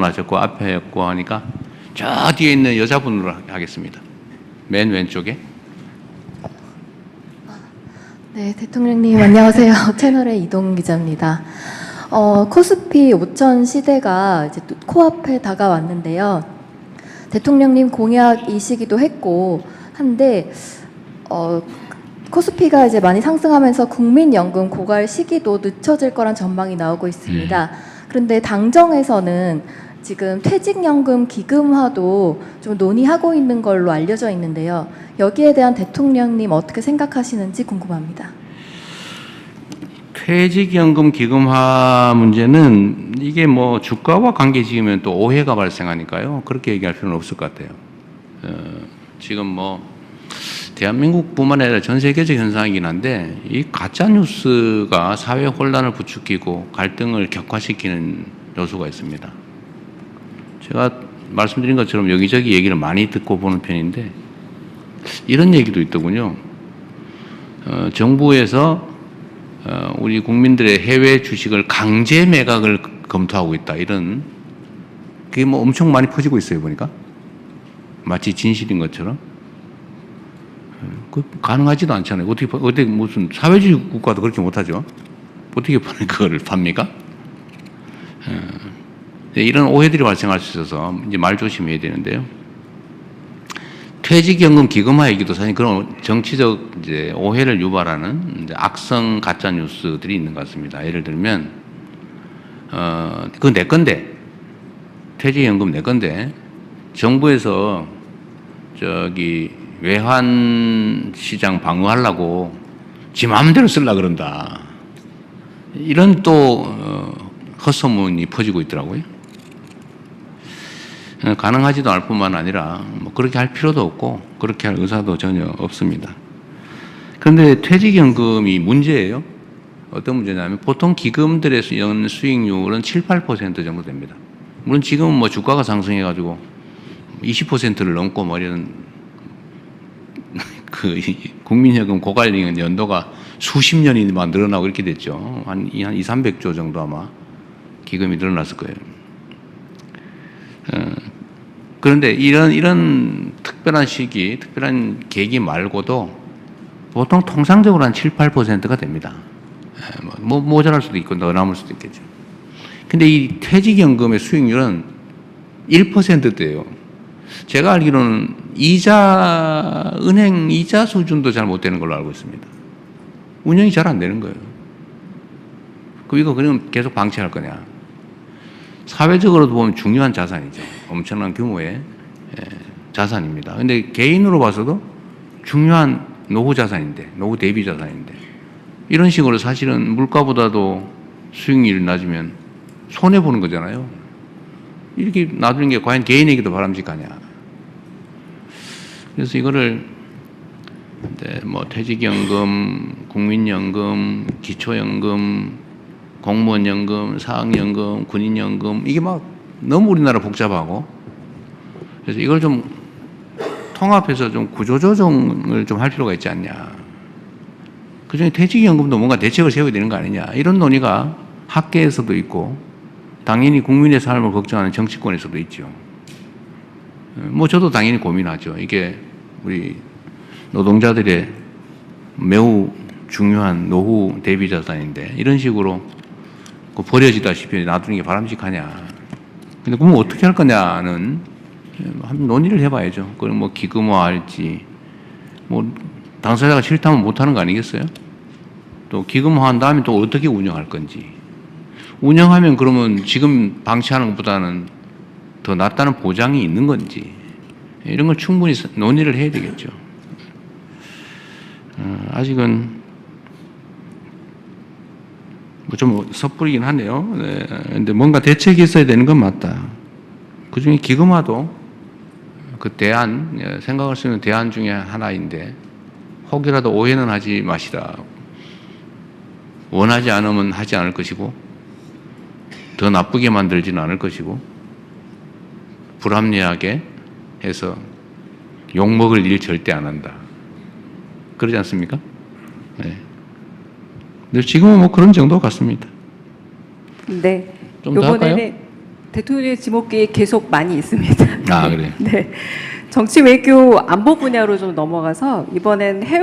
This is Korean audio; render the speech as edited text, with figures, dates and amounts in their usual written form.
질문하셨고 앞에 했고 하니까 저 뒤에 있는 여자분으로 하겠습니다. 맨 왼쪽에. 네, 대통령님 안녕하세요. 채널의 이동 기자입니다. 코스피 5천 시대가 이제 또 코앞에 다가왔는데요. 대통령님 공약이시기도 했고 한데 코스피가 이제 많이 상승하면서 국민연금 고갈 시기도 늦춰질 거란 전망이 나오고 있습니다. 그런데 당정에서는 지금 퇴직연금 기금화도 좀 논의하고 있는 걸로 알려져 있는데요. 여기에 대한 대통령님 어떻게 생각하시는지 궁금합니다. 퇴직연금 기금화 문제는 이게 뭐 주가와 관계 지으면 또 오해가 발생하니까요. 그렇게 얘기할 필요는 없을 것 같아요. 지금 뭐 대한민국뿐만 아니라 전 세계적 현상이긴 한데 이 가짜 뉴스가 사회 혼란을 부추기고 갈등을 격화시키는 요소가 있습니다. 제가 말씀드린 것처럼 여기저기 얘기를 많이 듣고 보는 편인데 이런 얘기도 있더군요. 정부에서 우리 국민들의 해외 주식을 강제 매각을 검토하고 있다. 이런 그게 뭐 엄청 많이 퍼지고 있어요. 보니까 마치 진실인 것처럼. 그 가능하지도 않잖아요. 어떻게 무슨 사회주의 국가도 그렇게 못하죠. 어떻게 그거를 팝니까? 이런 오해들이 발생할 수 있어서 이제 말 조심해야 되는데요. 퇴직연금 기금화 얘기도 사실 그런 정치적 이제 오해를 유발하는 이제 악성 가짜 뉴스들이 있는 것 같습니다. 예를 들면 그건 내 건데 퇴직연금 내 건데 정부에서 저기 외환 시장 방어하려고 지 마음대로 쓰려고 그런다. 이런 또 헛소문이 퍼지고 있더라고요. 가능하지도 않을 뿐만 아니라 뭐 그렇게 할 필요도 없고 그렇게 할 의사도 전혀 없습니다. 그런데 퇴직연금이 문제예요. 어떤 문제냐면 보통 기금들의 연 수익률은 7, 8% 정도 됩니다. 물론 지금은 뭐 주가가 상승해가지고 20%를 넘고 뭐 이런 그 국민연금 고갈링은 연도가 수십 년이 막 늘어나고 이렇게 됐죠. 한 200~300조 정도 아마 기금이 늘어났을 거예요. 그런데 이런 특별한 시기, 특별한 계기 말고도 보통 통상적으로 한 7, 8%가 됩니다. 뭐 모자랄 수도 있고 더 남을 수도 있겠죠. 근데 이 퇴직연금의 수익률은 1%대예요. 제가 알기로는 은행 이자 수준도 잘 못 되는 걸로 알고 있습니다. 운영이 잘 안 되는 거예요. 이거 그럼 계속 방치할 거냐? 사회적으로도 보면 중요한 자산이죠. 엄청난 규모의 자산입니다. 근데 개인으로 봐서도 중요한 노후 자산인데, 노후 대비 자산인데, 이런 식으로 사실은 물가보다도 수익률이 낮으면 손해보는 거잖아요. 이렇게 놔두는 게 과연 개인에게도 바람직하냐. 그래서 이거를 뭐 퇴직연금, 국민연금, 기초연금, 공무원연금, 사학연금, 군인연금 이게 막 너무 우리나라 복잡하고 그래서 이걸 좀 통합해서 좀 구조조정을 좀 할 필요가 있지 않냐. 그중에 퇴직연금도 뭔가 대책을 세워야 되는 거 아니냐. 이런 논의가 학계에서도 있고 당연히 국민의 삶을 걱정하는 정치권에서도 있죠. 뭐 저도 당연히 고민하죠. 이게 우리 노동자들의 매우 중요한 노후 대비 자산인데 이런 식으로 버려지다시피 놔두는 게 바람직하냐. 근데 그러면 어떻게 할 거냐는 한번 논의를 해봐야죠. 그럼 뭐 기금화할지, 뭐 당사자가 싫다면 못하는 거 아니겠어요? 또 기금화한 다음에 또 어떻게 운영할 건지. 운영하면 그러면 지금 방치하는 것보다는 더 낫다는 보장이 있는 건지. 이런 걸 충분히 논의를 해야 되겠죠. 아직은 좀 섣부르긴 하네요. 네. 근데 뭔가 대책이 있어야 되는 건 맞다. 그 중에 기금화도 그 생각할 수 있는 대안 중에 하나인데, 혹이라도 오해는 하지 마시라. 원하지 않으면 하지 않을 것이고, 더 나쁘게 만들지는 않을 것이고, 불합리하게 해서 욕먹을 일 절대 안 한다. 그러지 않습니까? 네. 근데 지금은 뭐 그런 정도 같습니다. 네. 좀 더 할까요? 대통령의 지목기 계속 많이 있습니다. 아, 그래요? 네. 정치 외교 안보 분야로 좀 넘어가서 이번엔 해외